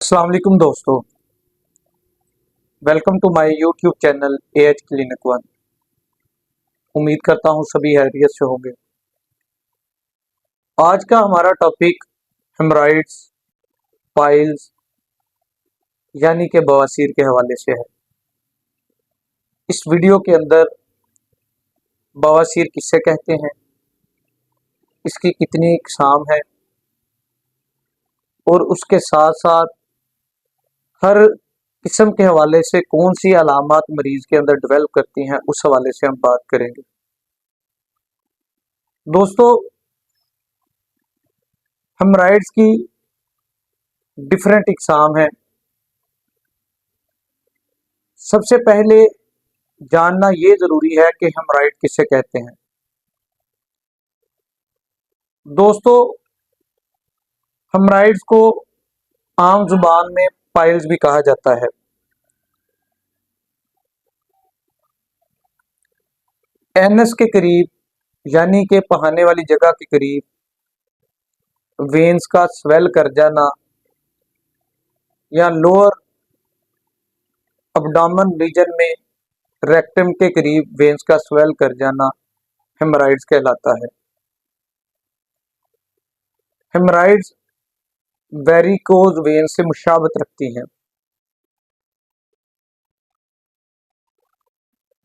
अस्सलाम वालेकुम दोस्तों, welcome to my YouTube channel AH clinic one. उम्मीद करता हूँ सभी खैरियत से होंगे। आज का हमारा टॉपिक हेमराइड्स, पाइल्स यानी कि बवासीर के हवाले से है। इस वीडियो के अंदर बवासीर किससे कहते हैं, इसकी कितनी इकसाम है और उसके साथ साथ हर किस्म के हवाले से कौन सी अलामात मरीज के अंदर डेवलप करती हैं, उस हवाले से हम बात करेंगे। दोस्तों, हेमराइड्स की डिफरेंट इकसाम है। सबसे पहले जानना ये जरूरी है कि हेमराइड किसे कहते हैं। दोस्तों, हेमराइड्स को आम जुबान में पाइल्स भी कहा जाता है। एनस के करीब यानी कि पहाने वाली जगह के करीब वेन्स का स्वेल कर जाना या लोअर अब्डोमेन रीजन में रेक्टम के करीब वेन्स का स्वेल कर जाना हेमराइड्स कहलाता है। हेमराइड्स वेरिकोज वेन से मुशाबत रखती हैं।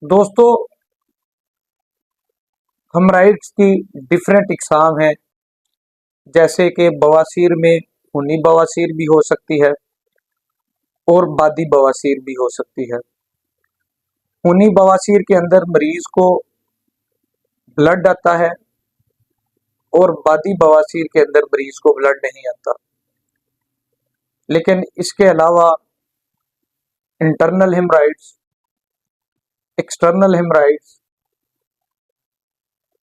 दोस्तों, हेमराइड्स की डिफरेंट इकसाम है, जैसे कि बवासीर में खूनी बवासीर भी हो सकती है और बादी बवासीर भी हो सकती है। खूनी बवासीर के अंदर मरीज को ब्लड आता है और बादी बवासीर के अंदर मरीज को ब्लड नहीं आता। लेकिन इसके अलावा internal haemorrhoids, external haemorrhoids,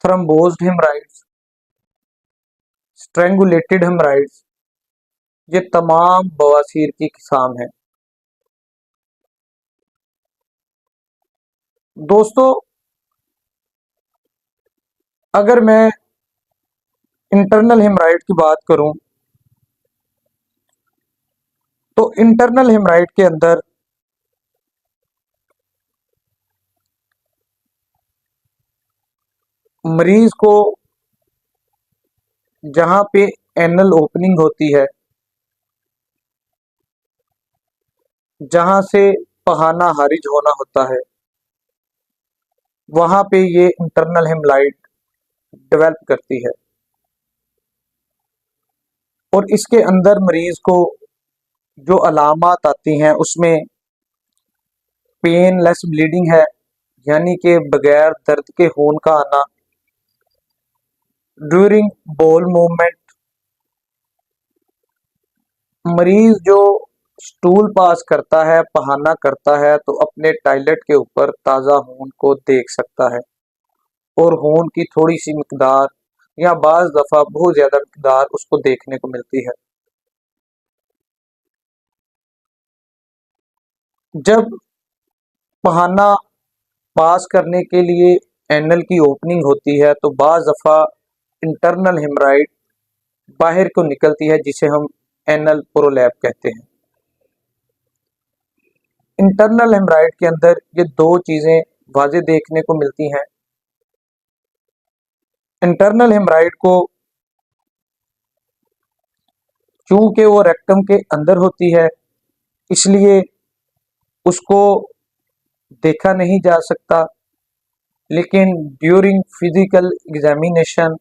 thrombosed haemorrhoids, strangulated haemorrhoids, ये तमाम बवासीर की किस्म है। दोस्तों, अगर मैं इंटरनल हेमराइड की बात करूं तो इंटरनल हेमराइड के अंदर मरीज को जहां पे एनल ओपनिंग होती है, जहां से पहाना हारिज होना होता है, वहां पे ये इंटरनल हेमराइड डेवलप करती है और इसके अंदर मरीज को जो अलामात आती हैं उसमें पेनलेस ब्लीडिंग है, यानी कि बगैर दर्द के खून का आना, ड्यूरिंग बोल मूवमेंट मरीज जो स्टूल पास करता है, पहाना करता है, तो अपने टॉयलेट के ऊपर ताज़ा खून को देख सकता है और खून की थोड़ी सी मिकदार या बाज दफ़ा बहुत ज़्यादा मिकदार उसको देखने को मिलती है। जब पहाना पास करने के लिए एनल की ओपनिंग होती है तो बाज दफ़ा इंटरनल हेमराइड बाहर को निकलती है, जिसे हम एनल प्रोलैप कहते हैं। इंटरनल हेमराइड के अंदर ये दो चीज़ें वाज़े देखने को मिलती हैं। इंटरनल हेमराइड को चूंकि वो रेक्टम के अंदर होती है, इसलिए उसको देखा नहीं जा सकता, लेकिन ड्यूरिंग फिजिकल एग्जामिनेशन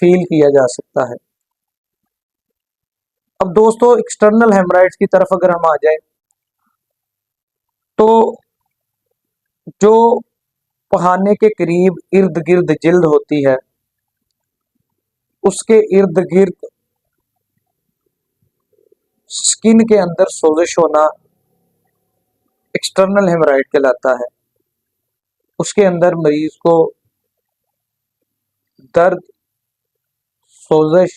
फील किया जा सकता है। अब दोस्तों, एक्सटर्नल हेमराइड्स की तरफ अगर हम आ जाए तो जो पहाने के करीब इर्द गिर्द जिल्द होती है, उसके इर्द गिर्द स्किन के अंदर सोजिश होना एक्सटर्नल हेमराइड कहलाता है। उसके अंदर मरीज को दर्द, सोजिश,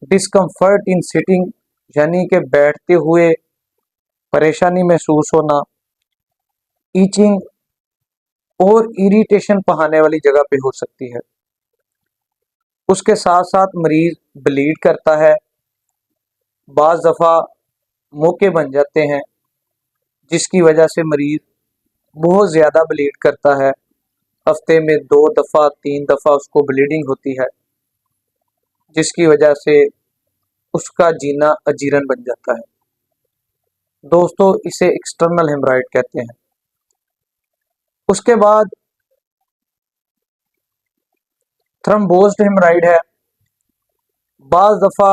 डिस्कम्फर्ट इन सिटिंग यानी कि बैठते हुए परेशानी महसूस होना, ईचिंग और इरिटेशन पहाने वाली जगह पे हो सकती है। उसके साथ साथ मरीज ब्लीड करता है बाज़ दफ़ा मौके बन जाते हैं, जिसकी वजह से मरीज बहुत ज़्यादा ब्लीड करता है। हफ्ते में 2 दफ़ा 3 दफ़ा उसको ब्लीडिंग होती है, जिसकी वजह से उसका जीना अजीरन बन जाता है। दोस्तों, इसे एक्सटर्नल हेमराइड कहते हैं। उसके बाद थ्रम्बोज्ड हेमराइड है। बाज़ दफ़ा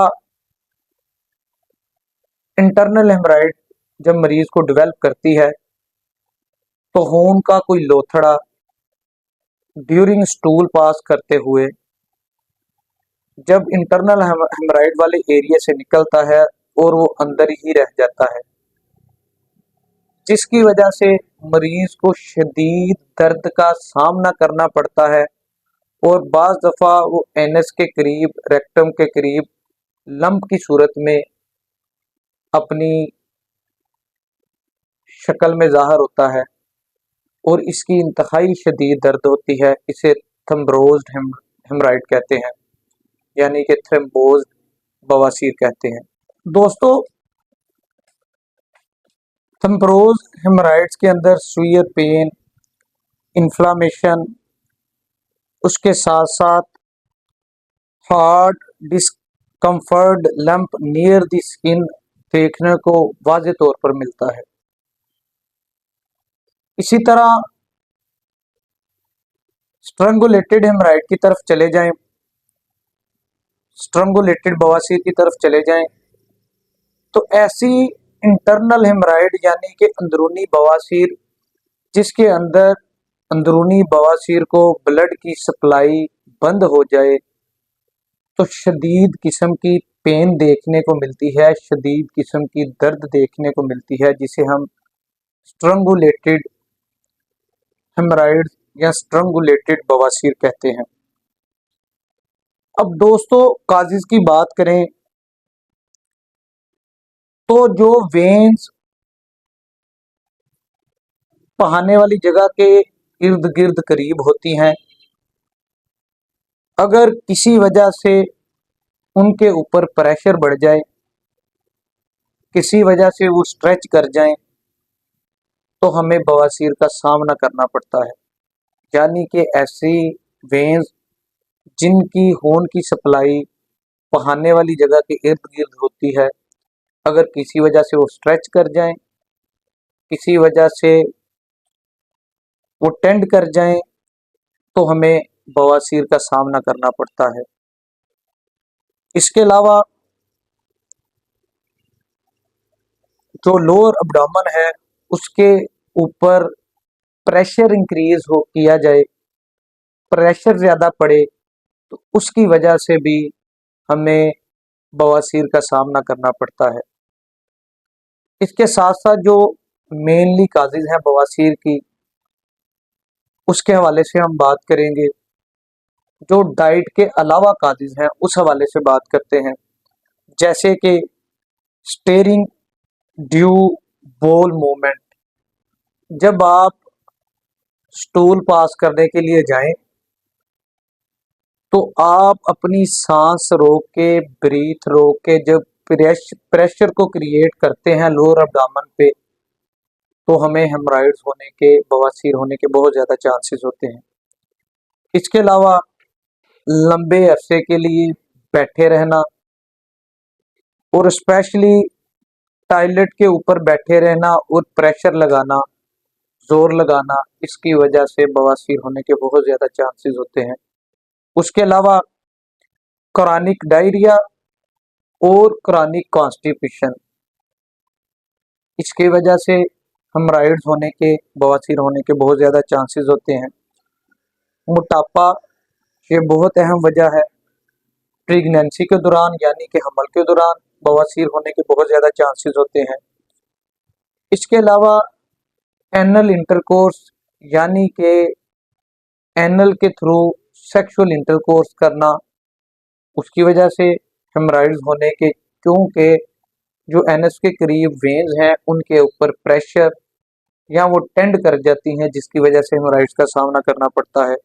इंटरनल हेमराइड जब मरीज को डेवलप करती है तो खून का कोई लोथड़ा ड्यूरिंग स्टूल पास करते हुए जब इंटरनल हेमराइड वाले एरिया से निकलता है और वो अंदर ही रह जाता है, जिसकी वजह से मरीज को शदीद दर्द का सामना करना पड़ता है और बाज़ दफ़ा वो एनस के करीब, रेक्टम के करीब लंप की सूरत में अपनी शक्ल में ज़ाहिर होता है और इसकी इंतहाई शदीद दर्द होती है। इसे थ्रम्बोज्ड हेमराइड कहते हैं, यानी कि थ्रम्बोज्ड बवासीर कहते हैं। दोस्तों, थ्रम्बोज्ड हेमराइड्स के अंदर सुईर पेन, इन्फ्लामेशन, उसके साथ साथ hard discomfort lump near the skin देखने को वाज़े तौर पर मिलता है। इसी तरह स्ट्रंगुलेटेड हेमराइड की तरफ चले जाएं, स्ट्रंगुलेटेड बवासीर की तरफ चले जाएं, तो ऐसी इंटरनल हेमराइड यानी कि अंदरूनी बवासीर, जिसके अंदर अंदरूनी बवासीर को ब्लड की सप्लाई बंद हो जाए तो शदीद किस्म की पेन देखने को मिलती है, शदीद किस्म की दर्द देखने को मिलती है, जिसे हम स्ट्रंगुलेटेड हेमराइड या स्ट्रंगुलेटेड बवासीर कहते हैं। अब दोस्तों, काजिज की बात करें तो जो वेन्स बहाने वाली जगह के इर्द गिर्द करीब होती हैं, अगर किसी वजह से उनके ऊपर प्रेशर बढ़ जाए, किसी वजह से वो स्ट्रेच कर जाएं, तो हमें बवासीर का सामना करना पड़ता है। यानी कि ऐसी वेन्स जिनकी खून की सप्लाई बहाने वाली जगह के इर्द गिर्द होती है, अगर किसी वजह से वो स्ट्रेच कर जाएं, किसी वजह से वो टेंड कर जाएं, तो हमें बवासीर का सामना करना पड़ता है। इसके अलावा जो लोअर अब्डोमेन है उसके ऊपर प्रेशर इंक्रीज हो किया जाए, प्रेशर ज़्यादा पड़े, तो उसकी वजह से भी हमें बवासीर का सामना करना पड़ता है। इसके साथ साथ जो मेनली काजिज हैं बवासीर की, उसके हवाले से हम बात करेंगे। जो डाइट के अलावा काजिज हैं उस हवाले से बात करते हैं, जैसे कि स्टेरिंग ड्यू बोल मूवमेंट। जब आप स्टूल पास करने के लिए जाएं तो आप अपनी सांस रोक के, ब्रीथ रोक के जब प्रेशर को क्रिएट करते हैं लोअर अब्डोमेन पे, तो हमें हेमराइड्स होने के, बवासीर होने के बहुत ज़्यादा चांसेस होते हैं। इसके अलावा लंबे अरसे के लिए बैठे रहना और स्पेशली टॉयलेट के ऊपर बैठे रहना और प्रेशर लगाना, जोर लगाना, इसकी वजह से बवासीर होने के बहुत ज़्यादा चांसेस होते हैं। उसके अलावा क्रॉनिक डायरिया और क्रॉनिक कॉन्स्टिपेशन, इसकी वजह से हेमराइड्स होने के, बवासीर होने के बहुत ज़्यादा चांसेस होते हैं। मोटापा ये बहुत अहम वजह है। प्रेगनेंसी के दौरान यानी कि हमल के दौरान बवासीर होने के बहुत ज़्यादा चांसेस होते हैं। इसके अलावा एनल इंटरकोर्स यानी कि एनल के थ्रू सेक्सुअल इंटरकोर्स करना, उसकी वजह से हेमराइड्स होने के, क्योंकि जो एनस के करीब वेन्स हैं उनके ऊपर प्रेशर या वो टेंड कर जाती हैं, जिसकी वजह से हेमराइड्स का सामना करना पड़ता है।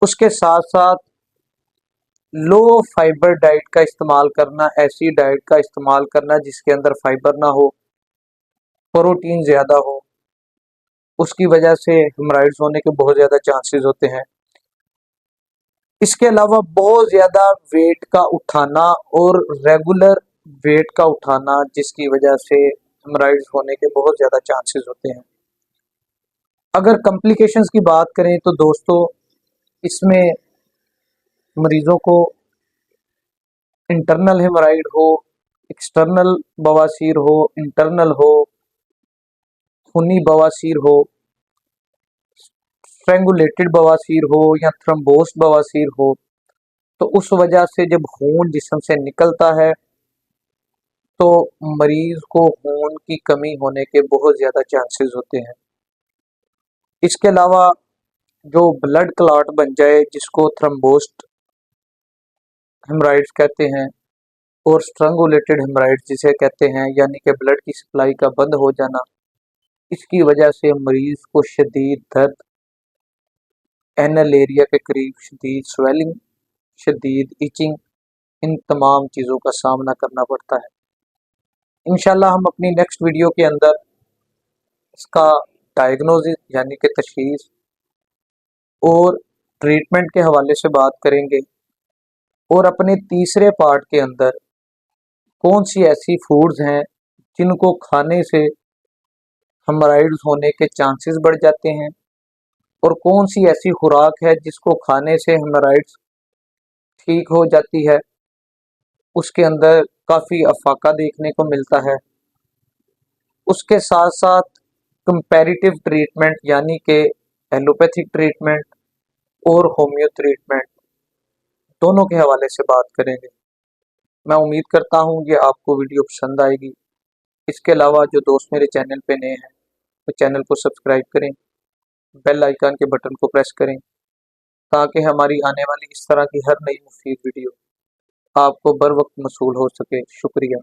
उसके साथ साथ लो फाइबर डाइट का इस्तेमाल करना, ऐसी डाइट का इस्तेमाल करना जिसके अंदर फाइबर ना हो, प्रोटीन ज़्यादा हो, उसकी वजह से हेमराइड्स होने के बहुत ज़्यादा चांसेस होते हैं। इसके अलावा बहुत ज़्यादा वेट का उठाना और रेगुलर वेट का उठाना जिसकी वजह से हेमराइड्स होने के बहुत ज़्यादा चांसेस होते हैं। अगर कॉम्प्लिकेशंस की बात करें तो दोस्तों, इसमें मरीज़ों को इंटरनल हेमराइड हो, एक्सटर्नल बवासीर हो, इंटरनल हो, खूनी बवासीर हो, स्ट्रेंगुलेटेड बवासीर हो या थ्रम्बोस्ड बवासीर हो, तो उस वजह से जब खून जिस्म से निकलता है तो मरीज को खून की कमी होने के बहुत ज़्यादा चांसेस होते हैं। इसके अलावा जो ब्लड क्लॉट बन जाए जिसको थ्रम्बोस्ड हेमराइड्स कहते हैं और स्ट्रंगुलेटेड हेमराइड्स जिसे कहते हैं, यानी कि ब्लड की सप्लाई का बंद हो जाना, इसकी वजह से मरीज को शदीद दर्द, एनल एरिया के करीब शदीद स्वेलिंग, शदीद इचिंग, इन तमाम चीज़ों का सामना करना पड़ता है। इंशाल्लाह हम अपनी नेक्स्ट वीडियो के अंदर इसका डायग्नोसिस यानी कि तशखीस और ट्रीटमेंट के हवाले से बात करेंगे, और अपने तीसरे पार्ट के अंदर कौन सी ऐसी फूड्स हैं जिनको खाने से हेमराइड्स होने के चांसेस बढ़ जाते हैं, और कौन सी ऐसी खुराक है जिसको खाने से हेमराइड्स ठीक हो जाती है। उसके अंदर काफ़ी अफाका देखने को मिलता है। उसके साथ साथ कंपैरेटिव ट्रीटमेंट यानी कि एलोपैथिक ट्रीटमेंट और होम्यो ट्रीटमेंट, दोनों के हवाले से बात करेंगे। मैं उम्मीद करता हूँ ये आपको वीडियो पसंद आएगी। इसके अलावा जो दोस्त मेरे चैनल पे नए हैं वो चैनल को सब्सक्राइब करें, बेल आइकन के बटन को प्रेस करें ताकि हमारी आने वाली इस तरह की हर नई मुफीद वीडियो आपको बर वक्त मसूल हो सके। शुक्रिया।